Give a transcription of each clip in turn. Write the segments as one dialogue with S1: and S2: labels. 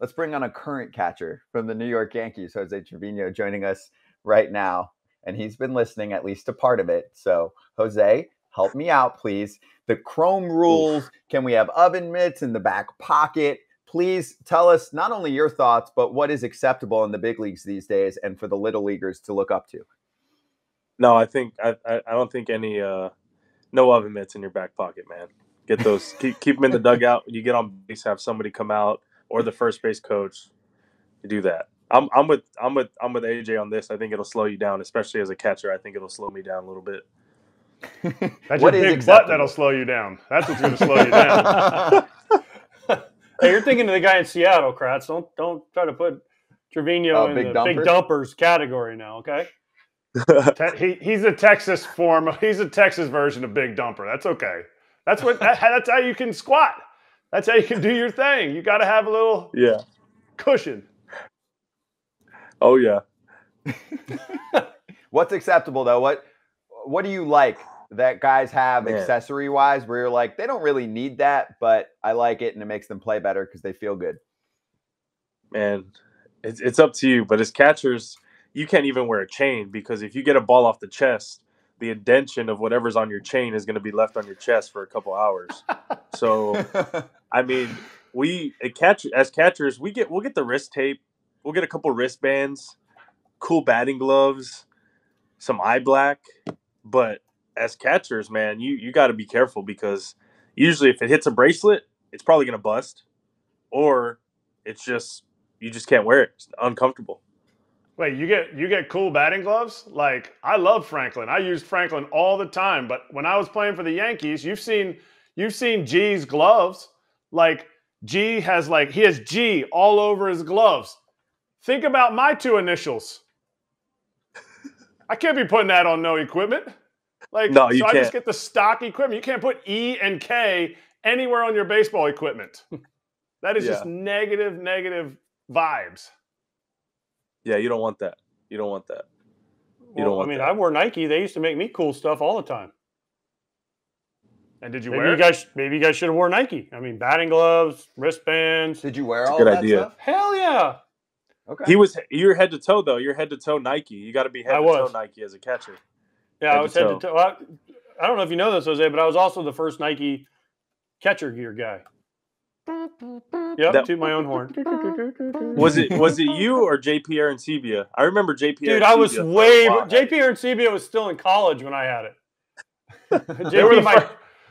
S1: let's bring on a current catcher from the New York Yankees, Jose Trevino, joining us right now. And he's been listening at least a part of it. So, Jose, help me out, please. The Chrome rules. Can we have oven mitts in the back pocket? Please tell us not only your thoughts, but what is acceptable in the big leagues these days and for the little leaguers to look up to.
S2: No, I don't think any no oven mitts in your back pocket, man. Get those, keep them in the dugout. When you get on base, have somebody come out or the first base coach to do that. I'm with AJ on this. I think it'll slow you down, especially as a catcher. I think it'll slow me down a little bit.
S3: That's your big butt that'll slow you down. That's what's going to slow you down.
S4: Hey, you're thinking of the guy in Seattle, Kratz. Don't try to put Trevino in the big dumpers category now, okay?
S3: He's a Texas form. He's a Texas version of big dumper. That's okay. That's how you can squat. That's how you can do your thing. You got to have a little cushion.
S2: Oh yeah.
S1: What's acceptable though? What do you like that guys have accessory wise where you're like, they don't really need that, but I like it and it makes them play better because they feel good?
S2: Man, it's up to you. But as catchers, you can't even wear a chain because if you get a ball off the chest, the indention of whatever's on your chain is going to be left on your chest for a couple hours. So, I mean, as catchers, we'll get the wrist tape. We'll get a couple wristbands, cool batting gloves, some eye black. But as catchers, man, you got to be careful because usually if it hits a bracelet, it's probably going to bust, or you just can't wear it. It's uncomfortable.
S3: Wait, you get cool batting gloves? Like, I love Franklin. I used Franklin all the time. But when I was playing for the Yankees, you've seen G's gloves. Like, he has G all over his gloves. Think about my two initials. I can't be putting that on no equipment. Like, no, you can't. I just get the stock equipment. You can't put E and K anywhere on your baseball equipment. That is just negative vibes.
S2: Yeah, you don't want that. You don't want that.
S4: I wore Nike. They used to make me cool stuff all the time.
S3: And did you wear it?
S4: Maybe you guys should have worn Nike. I mean, batting gloves, wristbands.
S1: Did you wear all that stuff?
S4: Hell yeah.
S1: Okay.
S2: You're head to toe though. You're head to toe Nike. You got to be head to toe Nike as a catcher.
S4: Yeah, I was head to toe. I don't know if you know this, Jose, but I was also the first Nike catcher gear guy. Yep, toot my own horn.
S2: Was it you or JP Arancibia? I remember JP.
S4: Dude, I was JP Arancibia was still in college when I had it.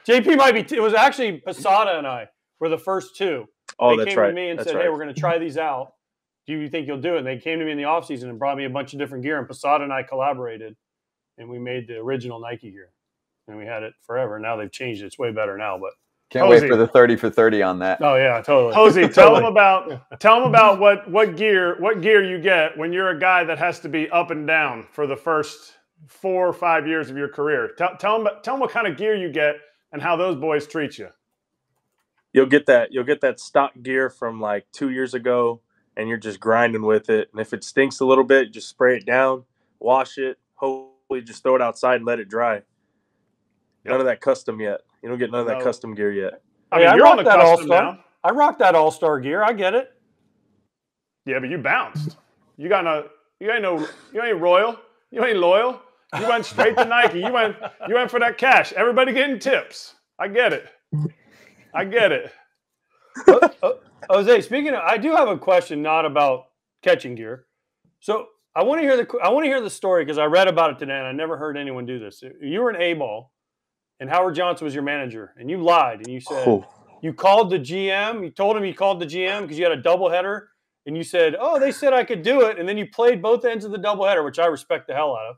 S4: JP might be. It was actually Posada and I were the first two.
S2: Oh,
S4: they came to me and said, "Hey, we're going to try these out. Do you think you'll do it?" And they came to me in the offseason and brought me a bunch of different gear. And Posada and I collaborated, and we made the original Nike gear. And we had it forever. Now they've changed it. It's way better now, but.
S1: Can't wait for the 30 for 30 on that.
S4: Oh yeah, totally.
S3: Jose, tell them about what gear you get when you're a guy that has to be up and down for the first 4 or 5 years of your career. Tell them what kind of gear you get and how those boys treat you.
S2: You'll get that stock gear from like 2 years ago, and you're just grinding with it. And if it stinks a little bit, just spray it down, wash it, hopefully just throw it outside and let it dry. None of that custom yet. You don't get none of that custom gear yet.
S4: I mean, you're on the custom now. I rocked that All-Star gear. I get it.
S3: Yeah, but you bounced. You ain't royal. You ain't loyal. You went straight to Nike. You went for that cash. Everybody getting tips. I get it.
S4: Jose, speaking of, I do have a question, not about catching gear. So I want to hear the story because I read about it today and I never heard anyone do this. You were an A-ball. And Howard Johnson was your manager, and you lied, and you said you called the GM. You told him you called the GM because you had a doubleheader, and you said, "Oh, they said I could do it," and then you played both ends of the doubleheader, which I respect the hell out of.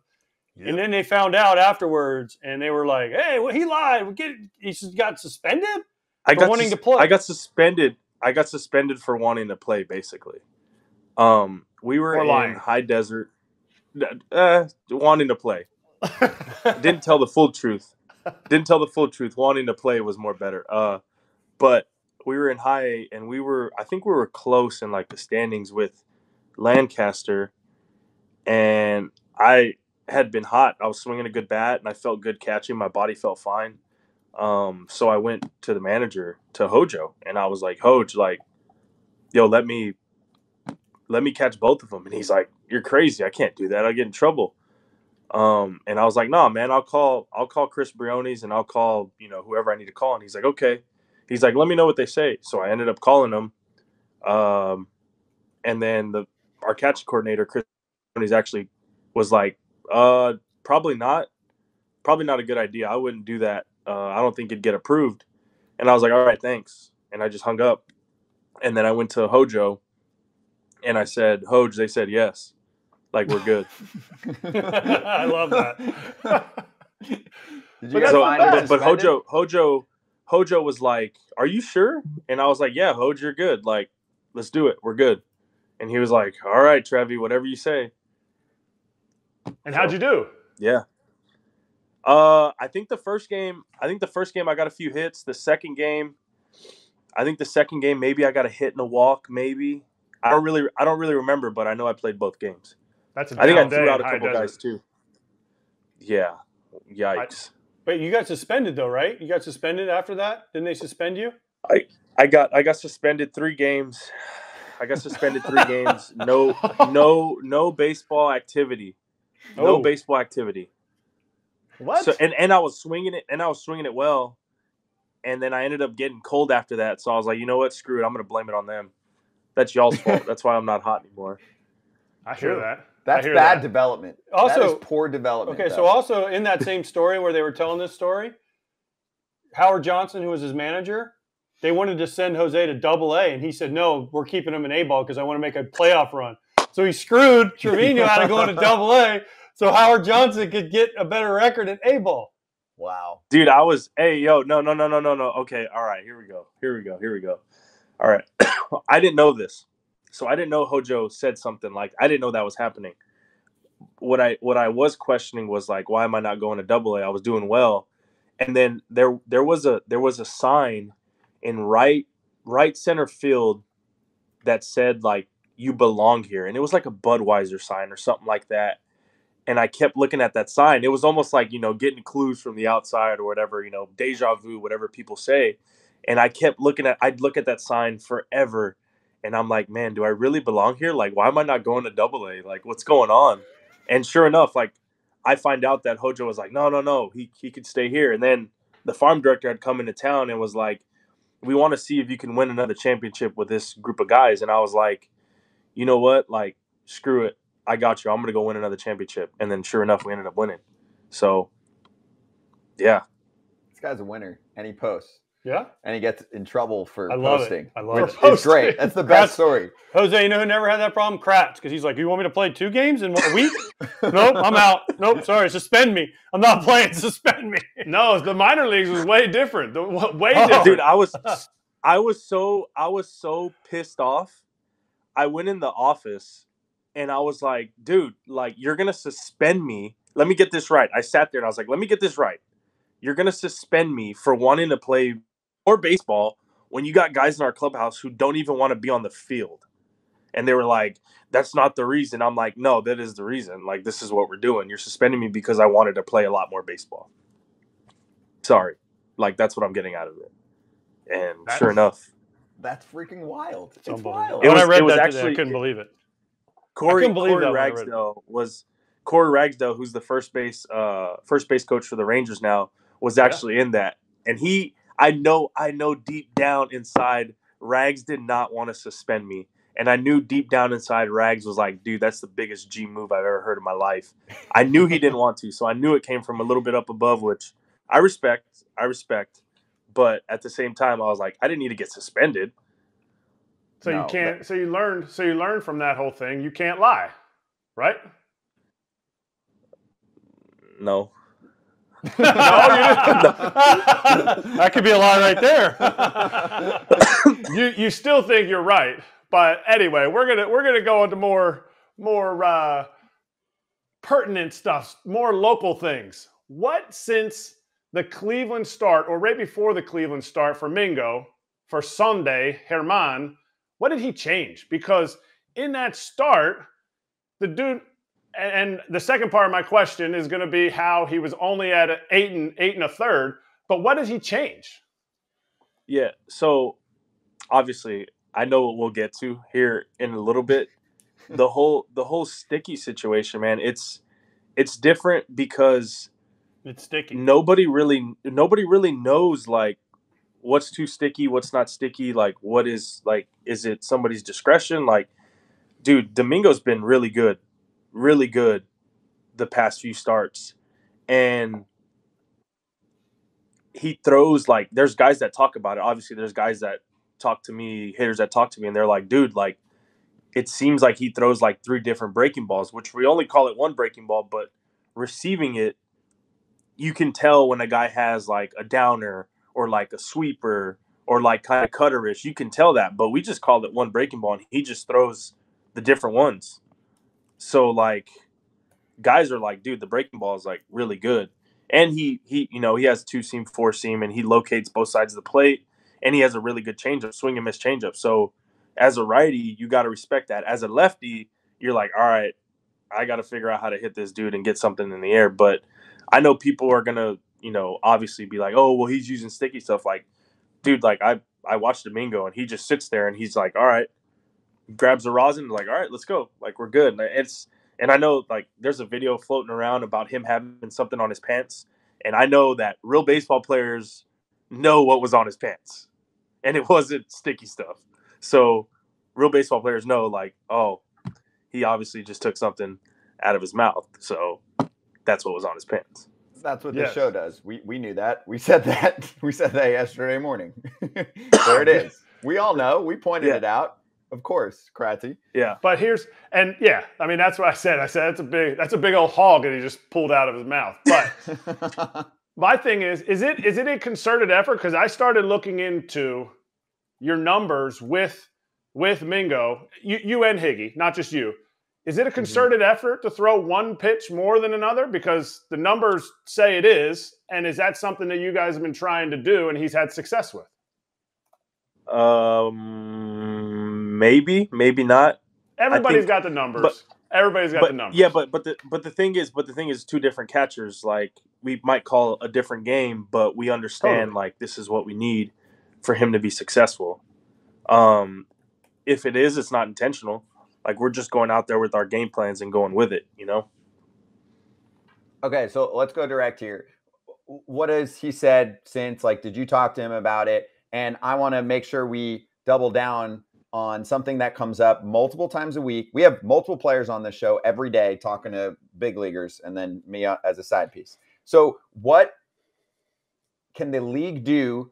S4: Yep. And then they found out afterwards, and they were like, "Hey, well, he lied. He just got suspended for wanting to play."
S2: I got suspended. For wanting to play, basically. We were in high desert, wanting to play. Didn't tell the full truth. Wanting to play was more better. But we were in high, and I think we were close in like the standings with Lancaster, and I had been hot. I was swinging a good bat, and I felt good catching. My body felt fine. So I went to the manager, to Hojo, and I was like, "Hoj, like, yo, let me let me catch both of them. And he's like, you're crazy. I can't do that. I'll get in trouble. And I was like, no, man, I'll call Chris Briones and I'll call, whoever I need to call. And he's like, okay. He's like, let me know what they say. So I ended up calling them. And then our catch coordinator, Chris Briones, actually was like, probably not a good idea. I wouldn't do that. I don't think it'd get approved. And I was like, all right, thanks. And I just hung up. And then I went to Hojo and I said, Hoj, they said yes. Like, we're good.
S4: I love that.
S1: Did you guys find him
S2: but
S1: suspended?
S2: Hojo was like, are you sure? And I was like, yeah, Hoj, you're good. Like, let's do it. We're good. And he was like, all right, Trevi, whatever you say.
S3: And how'd you do?
S2: Yeah. I think the first game I got a few hits. The second game, maybe I got a hit and a walk, maybe. I don't really remember, but I know I played both games.
S3: That's a
S2: I think I
S3: down day
S2: threw out
S3: in
S2: a
S3: high
S2: couple
S3: desert.
S2: guys too. Yeah. Yikes.
S4: Wait, you got suspended though, right? You got suspended after that? Didn't they suspend you?
S2: I got suspended 3 games. No baseball activity. No
S4: Oh.
S2: baseball activity.
S3: What?
S2: So and I was swinging it well. And then I ended up getting cold after that. So I was like, you know what? Screw it. I'm going to blame it on them. That's y'all's fault. That's why I'm not hot anymore.
S3: I hear that.
S1: That's
S3: I hear
S1: bad
S3: that.
S1: development.
S4: Also-
S1: that is poor development.
S4: Okay,
S1: though.
S4: so also in that same story where they were telling this story, Howard Johnson, who was his manager, they wanted to send Jose to Double-A, and he said, no, we're keeping him in A-ball because I want to make a playoff run. So he screwed Trevino out of going to Double-A so Howard Johnson could get a better record at A-ball.
S1: Wow.
S2: Dude, no. Okay, all right, here we go. All right. I didn't know this. So I didn't know Hojo said something like, I didn't know that was happening. What I was questioning was like, why am I not going to Double-A? I was doing well. And then there was a sign in right center field that said like, you belong here. And it was like a Budweiser sign or something like that. And I kept looking at that sign. It was almost like, getting clues from the outside or whatever, deja vu, whatever people say. And I'd look at that sign forever. And I'm like, man, do I really belong here? Like, why am I not going to Double-A? Like, what's going on? And sure enough, like, I find out that Hojo was like, no, he could stay here. And then the farm director had come into town and was like, we want to see if you can win another championship with this group of guys. And I was like, you know what? Like, screw it. I got you. I'm going to go win another championship. And then sure enough, we ended up winning. So, yeah.
S1: This guy's a winner, and he posts.
S4: Yeah?
S1: And he gets in trouble for
S4: I love
S1: posting.
S4: it. I love it.
S1: It's great. That's the best story.
S4: Jose, you know who never had that problem? Kratz, because he's like, you want me to play 2 games in a week? Nope, I'm out. Nope, sorry, suspend me. I'm not playing. Suspend me.
S3: No, the minor leagues was way different. Way different.
S2: Dude, I was so pissed off. I went in the office and I was like, dude, like, you're going to suspend me. Let me get this right. I sat there and I was like, let me get this right. You're going to suspend me for wanting to play more baseball when you got guys in our clubhouse who don't even want to be on the field. And they were like, that's not the reason. I'm like, no, that is the reason. Like, this is what we're doing. You're suspending me because I wanted to play a lot more baseball. Sorry. Like, that's what I'm getting out of it. And sure enough.
S1: That's freaking wild. It's
S4: unbelievable.
S1: wild.
S4: When I read
S2: it was
S4: that
S2: actually,
S4: today, I couldn't believe it.
S2: Corey Ragsdale, who's the first base coach for the Rangers now, was actually in that. And I know deep down inside, Rags did not want to suspend me. And I knew deep down inside, Rags was like, dude, that's the biggest G move I've ever heard in my life. I knew he didn't want to, so I knew it came from a little bit up above, which I respect. But at the same time, I was like, I didn't need to get suspended.
S3: So you can't. So you learned from that whole thing. You can't lie, right?
S2: No.
S3: No, you didn't.
S4: That could be a lie right there.
S3: You still think you're right, but anyway, we're gonna go into more pertinent stuff, more local things. What since the Cleveland start, or right before the Cleveland start for Mingo, for Sunday German? What did he change? Because in that start, the dude, and the second part of my question is going to be how he was only at 8 1/3. But what did he change?
S2: Yeah, so obviously I know what we'll get to here in a little bit. the whole sticky situation, man. It's different because
S4: It's sticky.
S2: nobody really knows like what's too sticky, what's not sticky, like what is like, is it somebody's discretion? Like, dude, Domingo's been really good the past few starts, and he throws like, there's guys that talk about it. Obviously, there's guys that talk to me, hitters that talk to me, and they're like, dude, like it seems like he throws like 3 different breaking balls, which we only call it one breaking ball, but receiving it, you can tell when a guy has like a downer or like a sweeper or like kind of cutterish. You can tell that, but we just called it one breaking ball, and he just throws the different ones. So like, guys are like, dude, the breaking ball is like really good, and he he has 2-seam, 4-seam, and he locates both sides of the plate, and he has a really good changeup, swing and miss changeup. So as a righty, you got to respect that. As a lefty, you're like, all right, I got to figure out how to hit this dude and get something in the air. But I know people are gonna, obviously be like, oh, well, he's using sticky stuff. Like, dude, like I watched Domingo, and he just sits there and he's like, all right, grabs the rosin, like, all right, let's go, like we're good. And I know like there's a video floating around about him having something on his pants, and I know that real baseball players know what was on his pants, and it wasn't sticky stuff. So real baseball players know, like, oh, he obviously just took something out of his mouth, so that's what was on his pants.
S1: That's what
S3: Yes.
S1: the show does. We knew that. We said that. We said that yesterday morning. There it is. We all know. We pointed it out. Of course, Kratzy.
S2: Yeah.
S3: But I mean, that's what I said. I said that's a big old hog that he just pulled out of his mouth. But my thing is it a concerted effort? Because I started looking into your numbers with Mingo, you and Higgy, not just you. Is it a concerted effort to throw one pitch more than another? Because the numbers say it is. And is that something that you guys have been trying to do and he's had success with?
S2: Maybe not.
S3: Everybody's got the numbers. Everybody's got the numbers.
S2: Yeah, but the thing is 2 different catchers. Like, we might call a different game, but we understand like this is what we need for him to be successful. If it is, it's not intentional. Like, we're just going out there with our game plans and going with it,
S1: Okay, so let's go direct here. What has he said since? Like, did you talk to him about it? And I want to make sure we double down on something that comes up multiple times a week. We have multiple players on this show every day talking to big leaguers, and then me as a side piece. So what can the league do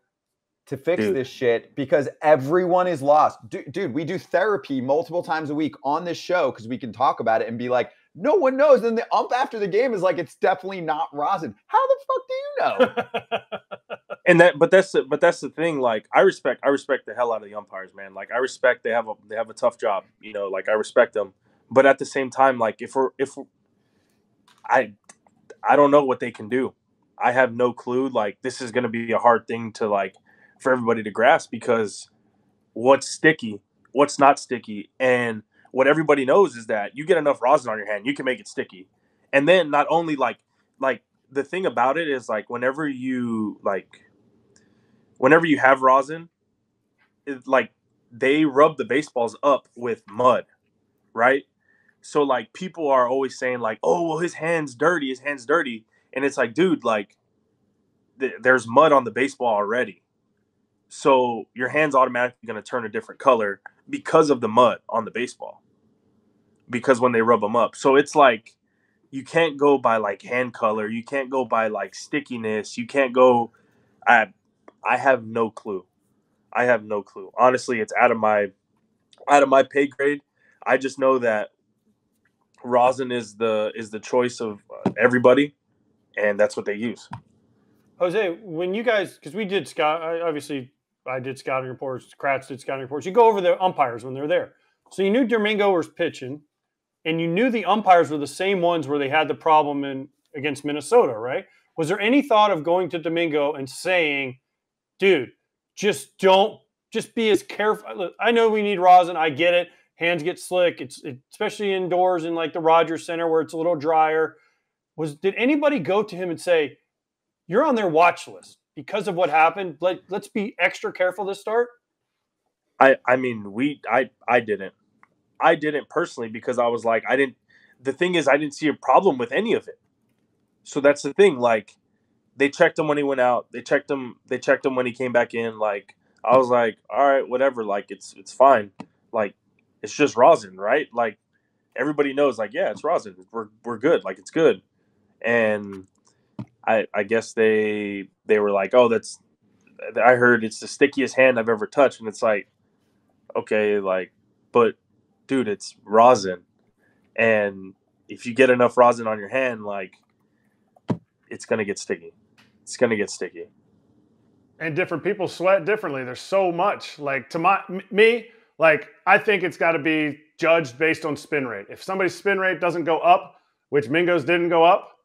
S1: to fix this shit? Because everyone is lost. Dude, we do therapy multiple times a week on this show because we can talk about it and be like, no one knows. And the ump after the game is like, it's definitely not rosin. How the fuck do you know?
S2: But that's the thing. Like, I respect the hell out of the umpires, man. Like, I respect they have a tough job. Like, I respect them. But at the same time, like, I don't know what they can do. I have no clue. Like, this is going to be a hard thing to like for everybody to grasp, because what's sticky, what's not sticky, and what everybody knows is that you get enough rosin on your hand, you can make it sticky. And then not only like the thing about it is like whenever you have rosin, like they rub the baseballs up with mud, right? So like people are always saying like, oh, well, his hand's dirty, and it's like, dude, like there's mud on the baseball already. So your hand's automatically going to turn a different color because of the mud on the baseball, because when they rub them up. So it's like, you can't go by like hand color. You can't go by like stickiness. You can't go, I have no clue. Honestly, it's out of my pay grade. I just know that rosin is the choice of everybody, and that's what they use.
S4: Jose, when you guys, because we did I did scouting reports, Kratz did scouting reports. You go over the umpires when they're there. So you knew Domingo was pitching, and you knew the umpires were the same ones where they had the problem against Minnesota, right? Was there any thought of going to Domingo and saying, dude, just be as careful. Look, I know we need rosin. I get it. Hands get slick. It's especially indoors in like the Rogers Center where it's a little drier. Did anybody go to him and say, you're on their watch list because of what happened? Let's be extra careful this start?
S2: I mean, I didn't. I didn't personally because I was like, the thing is, I didn't see a problem with any of it. So that's the thing. Like, they checked him when he went out. They checked him when he came back in. Like, I was like, all right, whatever. Like, it's fine. Like, it's just rosin, right? Like, everybody knows, like, yeah, it's rosin. We're good. Like, it's good. And I guess they were like, oh, I heard it's the stickiest hand I've ever touched. And it's like, okay, like, but dude, it's rosin. And if you get enough rosin on your hand, like, it's going to get sticky. It's going to get sticky.
S3: And different people sweat differently. There's so much. Like, to me, like, I think it's got to be judged based on spin rate. If somebody's spin rate doesn't go up, which Mingo's didn't go up,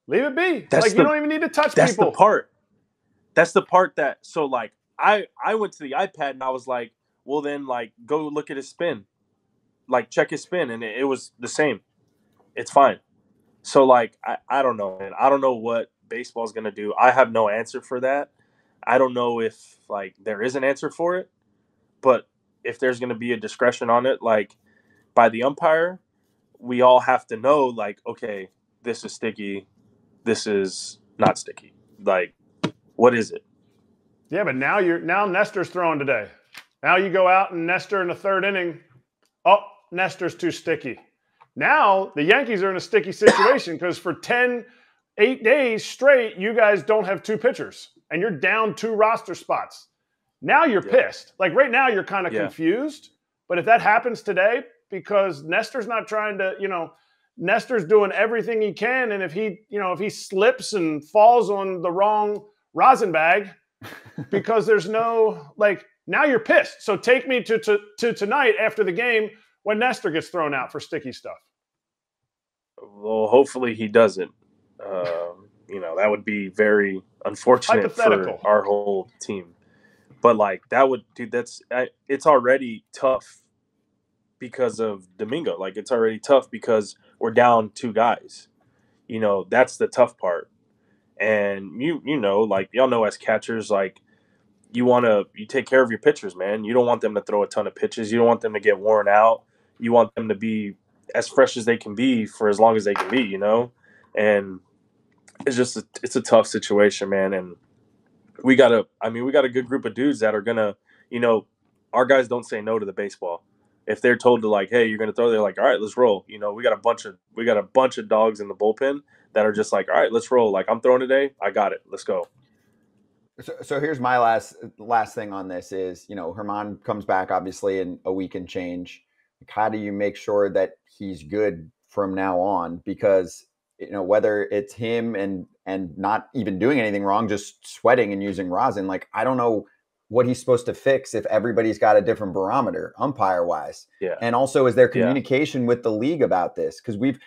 S3: leave it be. You don't even need to touch people.
S2: That's the part that, so, like, I went to the iPad and I was like, well, then, like, go look at his spin. Like, check his spin, and it was the same. It's fine. So, like, I don't know, man. I don't know what baseball's going to do. I have no answer for that. I don't know if, like, there is an answer for it. But if there's going to be a discretion on it, like, by the umpire, we all have to know, like, okay, this is sticky. This is not sticky. Like, what is it?
S3: Yeah, but now Nestor's throwing today. Now you go out and Nestor in the third inning. Oh, Nestor's too sticky. Now the Yankees are in a sticky situation because for 8 days straight, you guys don't have two pitchers and you're down 2 roster spots. Now you're pissed. Like, right now you're kind of confused. But if that happens today, because Nestor's not trying to, Nestor's doing everything he can. And if he slips and falls on the wrong rosin bag, because there's no, like, now you're pissed. So take me to tonight after the game when Nestor gets thrown out for sticky stuff.
S2: Well, hopefully he doesn't. That would be very unfortunate for our whole team. But, like, it's already tough because of Domingo. Like, it's already tough because we're down 2 guys. That's the tough part. And like, y'all know as catchers, like, you take care of your pitchers, man. You don't want them to throw a ton of pitches. You don't want them to get worn out. You want them to be as fresh as they can be for as long as they can be, And it's a tough situation, man. And we got a good group of dudes that are gonna, our guys don't say no to the baseball. If they're told to, like, hey, you're gonna throw, they're like, all right, let's roll. We got a bunch of dogs in the bullpen that are just like, all right, let's roll. Like, I'm throwing today, I got it. Let's go.
S1: So here's my last thing on this is, German comes back obviously in a week and change. Like, how do you make sure that he's good from now on? Because, whether it's him and not even doing anything wrong, just sweating and using rosin, like, I don't know what he's supposed to fix if everybody's got a different barometer umpire wise.
S2: Yeah.
S1: And also, is there communication with the league about this? Because we've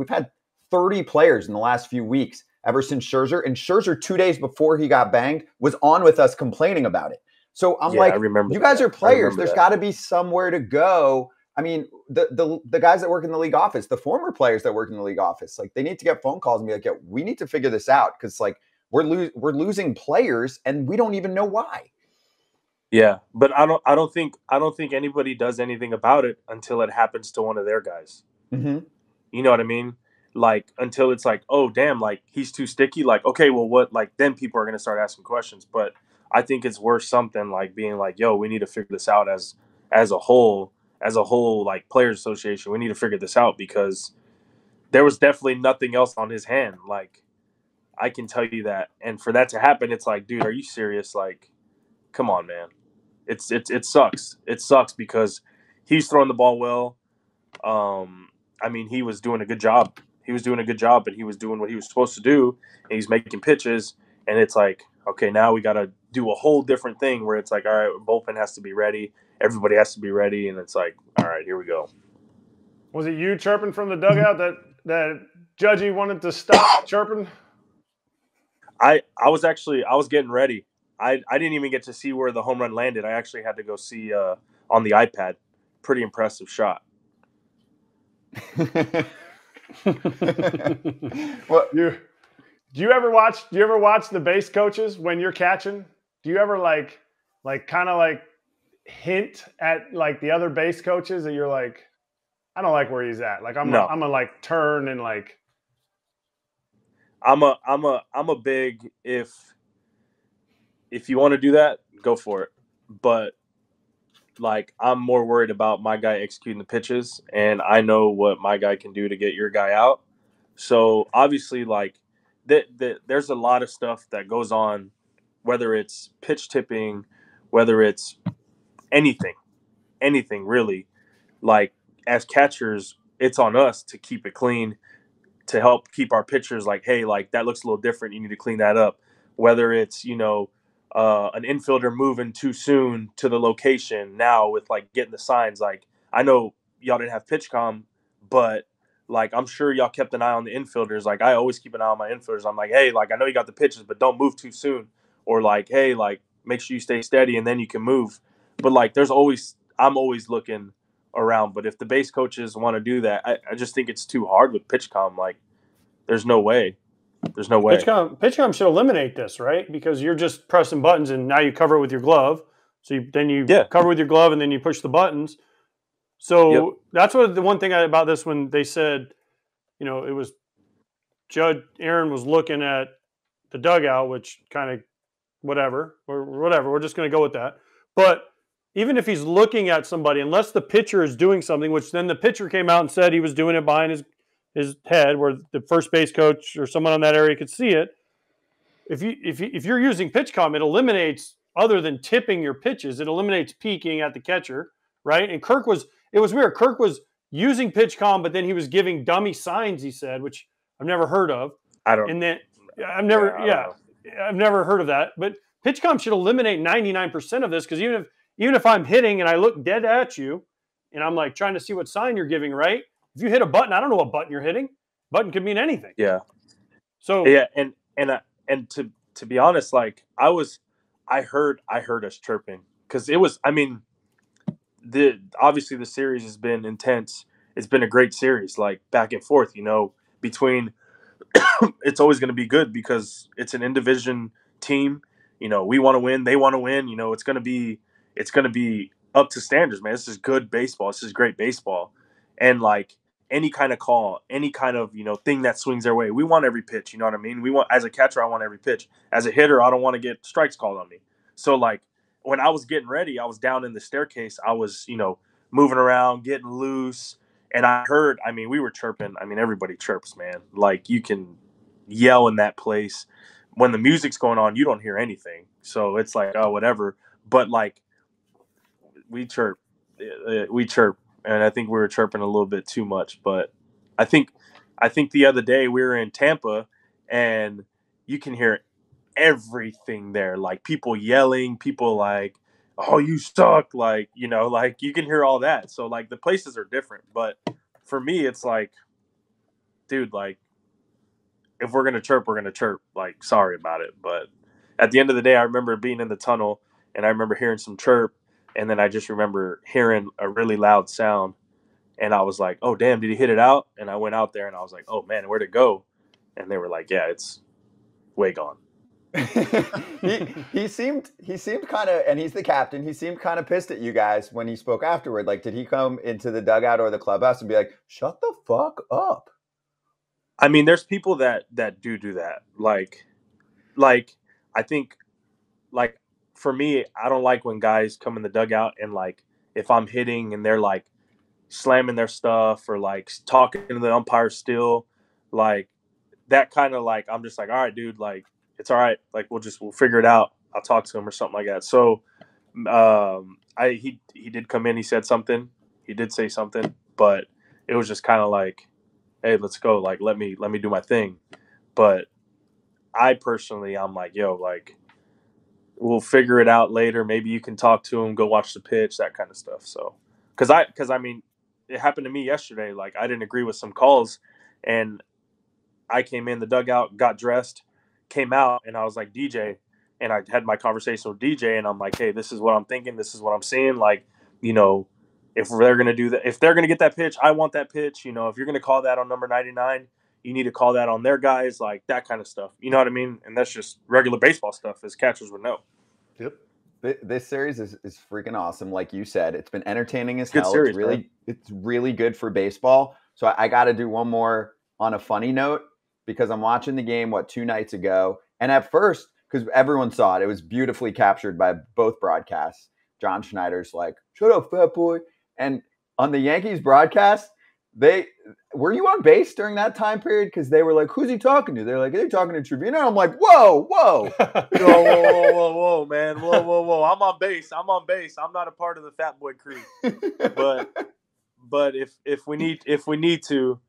S1: had 30 players in the last few weeks ever since Scherzer, and Scherzer 2 days before he got banged was on with us complaining about it. So I'm like, you guys are players. There's got to be somewhere to go. I mean, the guys that work in the league office, the former players that work in the league office, like, they need to get phone calls and be like, yeah, we need to figure this out, because, like, we're losing players and we don't even know why.
S2: Yeah, but I don't think anybody does anything about it until it happens to one of their guys.
S1: Mm-hmm.
S2: You know what I mean? Like, until it's like, oh, damn, like, he's too sticky. Like, okay, well, what? Like, then people are going to start asking questions. But I think it's worth something, like, being like, yo, we need to figure this out as a whole, like, players association. We need to figure this out, because there was definitely nothing else on his hand. Like, I can tell you that. And for that to happen, it's like, dude, are you serious? Like, come on, man. It sucks. It sucks because he's throwing the ball well. He was doing a good job. But he was doing what he was supposed to do, and he's making pitches. And it's like, okay, now we got to do a whole different thing where it's like, all right, bullpen has to be ready. Everybody has to be ready. And it's like, all right, here we go.
S3: Was it you chirping from the dugout that Judgy wanted to stop chirping?
S2: I was getting ready. I didn't even get to see where the home run landed. I actually had to go see on the iPad. Pretty impressive shot.
S1: Well,
S3: do you ever watch the base coaches when you're catching? Do you ever like kind of like hint at like the other base coaches that you're like, I don't like where he's at. Like I'm
S2: No.
S3: a like turn and like.
S2: I'm a big if you want to do that, go for it. But like I'm more worried about my guy executing the pitches, and I know what my guy can do to get your guy out. So obviously, like there's a lot of stuff that goes on, whether it's pitch tipping, whether it's anything really. Like as catchers, it's on us to keep it clean, to help keep our pitchers like, hey, like that looks a little different. You need to clean that up. Whether it's, an infielder moving too soon to the location now with like getting the signs. Like I know y'all didn't have pitch comm, but like I'm sure y'all kept an eye on the infielders. Like I always keep an eye on my infielders. I'm like, hey, like I know you got the pitches, but don't move too soon. Or like, hey, like make sure you stay steady and then you can move. But like I'm always looking around. But if the base coaches want to do that, I just think it's too hard with pitch comm. Like there's no way. There's no way.
S4: PitchCom should eliminate this, right? Because you're just pressing buttons, and now you cover it with your glove. So you cover with your glove, and then you push the buttons. So that's what the one thing about this when they said, it was Judge Aaron was looking at the dugout, which kind of whatever. We're just going to go with that. But even if he's looking at somebody, unless the pitcher is doing something, which then the pitcher came out and said he was doing it behind his head where the first base coach or someone on that area could see it. If you're using pitch comm, it eliminates, other than tipping your pitches, it eliminates peeking at the catcher, right? And it was weird. Kirk was using pitch comm, but then he was giving dummy signs, he said, which I've never heard of. I've never heard of that. But pitch comm should eliminate 99% of this, because even if I'm hitting and I look dead at you and I'm like trying to see what sign you're giving, right? If you hit a button, I don't know what button you're hitting. Button could mean anything.
S2: Yeah.
S4: So
S2: and to be honest, like I heard us chirping, because it was. I mean, obviously the series has been intense. It's been a great series, like back and forth. Between it's always going to be good because it's an in-division team. We want to win. They want to win. It's going to be up to standards, man. This is good baseball. This is great baseball. And like any kind of call, any kind of, thing that swings their way, we want every pitch. You know what I mean? As a catcher, I want every pitch. As a hitter, I don't want to get strikes called on me. So like when I was getting ready, I was down in the staircase. I was, moving around, getting loose. And I heard, we were chirping. Everybody chirps, man. Like you can yell in that place. When the music's going on, you don't hear anything. So it's like, oh, whatever. But like we chirp. And I think we were chirping a little bit too much. But I think the other day we were in Tampa, and you can hear everything there. Like people yelling, people like, oh, you suck. Like, like you can hear all that. So like the places are different. But for me, it's like, dude, like if we're going to chirp, we're going to chirp. Like, sorry about it. But at the end of the day, I remember being in the tunnel, and I remember hearing some chirp. And then I just remember hearing a really loud sound, and I was like, oh, damn, did he hit it out? And I went out there, and I was like, oh, man, where'd it go? And they were like, yeah, it's way gone.
S1: he seemed kind of, and he's the captain, he seemed kind of pissed at you guys when he spoke afterward. Like, did he come into the dugout or the clubhouse and be like, shut the fuck up?
S2: There's people that do that. Like I think, like, for me, I don't like when guys come in the dugout and like if I'm hitting and they're like slamming their stuff or like talking to the umpire still, like that kind of like I'm just like, all right, dude, like it's all right, like we'll figure it out. I'll talk to him or something like that. So he did come in, he said something, he did say something, but it was just kind of like, hey, let's go, like let me do my thing. But I personally, I'm like, yo, like we'll figure it out later. Maybe you can talk to him, go watch the pitch, that kind of stuff. So, because it happened to me yesterday. Like I didn't agree with some calls, and I came in the dugout, got dressed, came out, and I was like, DJ, and I had my conversation with DJ, and I'm like, hey, this is what I'm thinking, this is what I'm seeing. Like, if they're gonna do that, if they're gonna get that pitch, I want that pitch. If you're gonna call that on number 99. You need to call that on their guys, like that kind of stuff. You know what I mean? And that's just regular baseball stuff, as catchers would know.
S3: Yep.
S1: This series is freaking awesome. Like you said, it's been entertaining as
S2: Good
S1: hell.
S2: series, man.
S1: It's really good for baseball. So I got to do one more on a funny note because I'm watching the game, 2 nights ago. And at first, because everyone saw it, it was beautifully captured by both broadcasts. John Schneider's like, "Shut up, fat boy." And on the Yankees broadcast, were you on base during that time period? Because they were like, "Who's he talking to?" They're like, "They're talking to Trevino." I'm like, "Whoa, whoa,
S2: whoa, man, whoa! I'm on base. I'm not a part of the Fat Boy crew. But if we need to,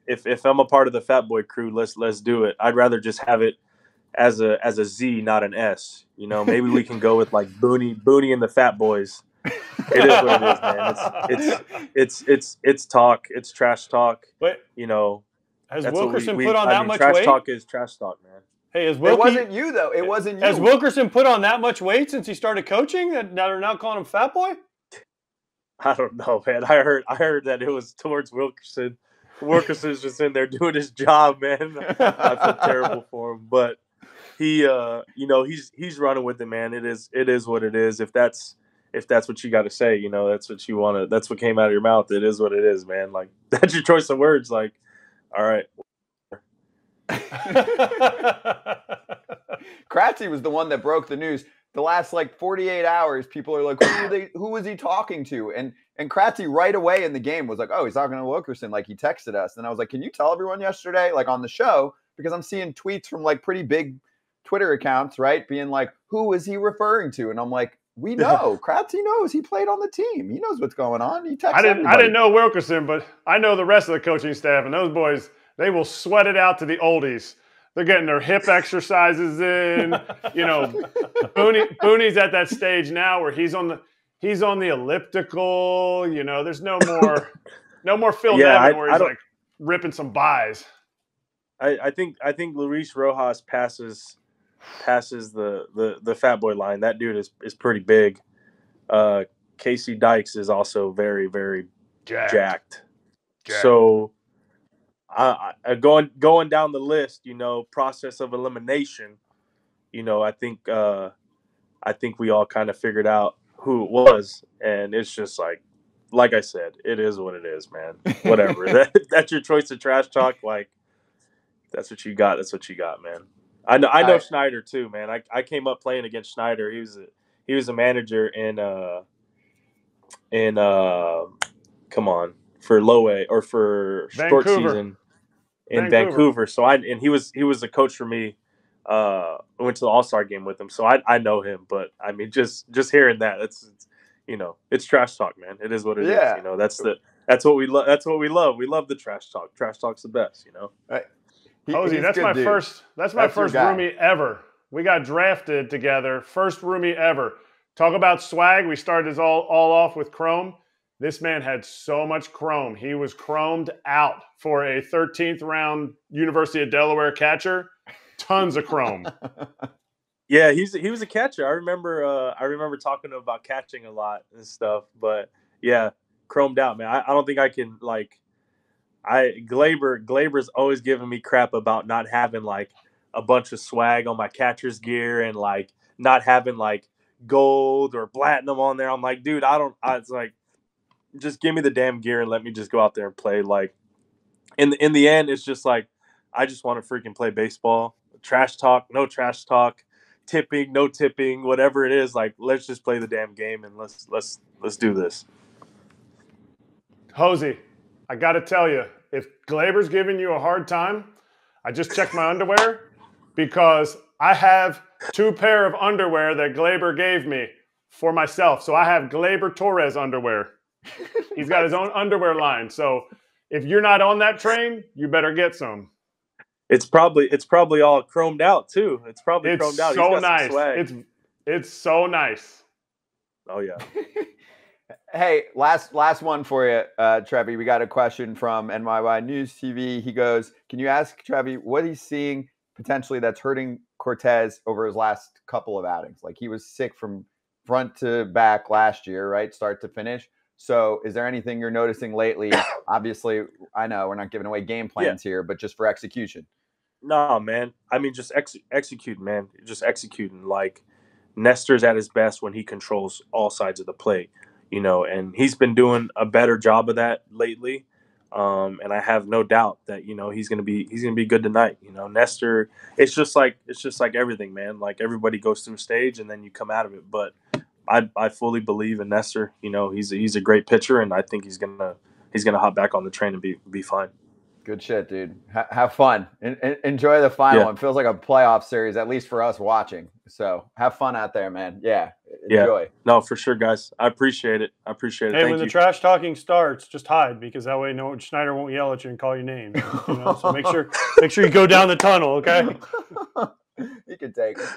S2: if I'm a part of the Fat Boy crew, let's do it. I'd rather just have it as a Z, not an S. Maybe we can go with like Booney and the Fat Boys. It is what it is, man. It's talk. It's trash talk.
S4: But has Wilkerson put on that much
S2: trash
S4: weight?
S2: Trash talk is trash talk, man.
S4: Hey,
S1: it wasn't you though. It wasn't you.
S4: Has Wilkerson put on that much weight since he started coaching that they're now calling him Fat Boy?
S2: I don't know, man. I heard that it was towards Wilkerson. Wilkerson's just in there doing his job, man. I feel terrible for him, but he, he's running with it, man. It is what it is. If that's what you got to say, that's what you want to. That's what came out of your mouth. It is what it is, man. Like that's your choice of words. Like, all right.
S1: Kratzy was the one that broke the news. The last 48 hours, people are like, who was he talking to? And Kratzy right away in the game was like, oh, he's talking to Wilkerson. Like he texted us. And I was like, can you tell everyone yesterday, like on the show? Because I'm seeing tweets from pretty big Twitter accounts, right? Being like, who is he referring to? And I'm like, we know. Kratzy knows. He played on the team. He knows what's going on. He texts everybody.
S3: I didn't know Wilkerson, but I know the rest of the coaching staff. And those boys, they will sweat it out to the oldies. They're getting their hip exercises in. Booney's at that stage now where he's on the elliptical. There's no more Phil Nevin where he's like ripping some buys.
S2: I think Luis Rojas passes the Fat Boy line. That dude is pretty big. Casey Dykes is also very, very jacked. So going down the list, process of elimination, I think we all kind of figured out who it was, and it's just like I said, it is what it is, man. Whatever. That's your choice of trash talk. Like that's what you got. That's what you got, man. I know Schneider too, man. I came up playing against Schneider. He was a manager for low A or for
S3: Vancouver.
S2: short season in Vancouver. So he was a coach for me. I went to the All-Star game with him, so I know him. But I mean, just hearing that, it's trash talk, man. It is what it is. That's what we love. That's what we love. We love the trash talk. Trash talk's the best,
S1: Right.
S3: Posey, that's my first roomie ever. We got drafted together. First roomie ever. Talk about swag. We started this all off with chrome. This man had so much chrome. He was chromed out for a 13th round University of Delaware catcher. Tons of chrome.
S2: Yeah, he was a catcher. I remember talking to him about catching a lot and stuff. But yeah, chromed out, man. I don't think I can Glaber's always giving me crap about not having a bunch of swag on my catcher's gear and not having gold or platinum on there. I'm like, dude, it's like, just give me the damn gear and let me just go out there and play. In the end, it's just I just want to freaking play baseball. Trash talk, no trash talk, tipping, no tipping, whatever it is. Let's just play the damn game and let's do this.
S3: Jose, I got to tell you, if Glaber's giving you a hard time, I just checked my underwear because I have 2 pair of underwear that Glaber gave me for myself. So I have Glaber Torres underwear. He's got his own underwear line. So if you're not on that train, you better get some.
S2: It's probably all chromed out too. It's probably chromed out.
S3: So nice. It's so nice.
S2: Oh yeah.
S1: Hey, last one for you, Trevi. We got a question from NYY News TV. He goes, can you ask Trevi what he's seeing potentially that's hurting Cortez over his last couple of outings? He was sick from front to back last year, right? Start to finish. So is there anything you're noticing lately? Obviously, I know we're not giving away game plans here, but just for execution.
S2: No, man. I mean, just executing, man. Just executing. Nestor's at his best when he controls all sides of the plate, you know, and he's been doing a better job of that lately. And I have no doubt that, you know, he's gonna be good tonight. You know, Nestor, it's just like everything, man. Like everybody goes through a stage and then you come out of it. But I fully believe in Nestor. You know, he's a great pitcher, and I think he's gonna hop back on the train and be fine.
S1: Good shit, dude. Have fun. Enjoy the final.
S2: Yeah.
S1: It feels like a playoff series, at least for us watching. So have fun out there, man. Yeah. Enjoy.
S2: Yeah. No, for sure, guys. I appreciate it. Hey,
S4: Thank when the trash talking starts, just hide, because that way Schneider won't yell at you and call your name. You know? So make sure you go down the tunnel, okay?
S1: You can take it.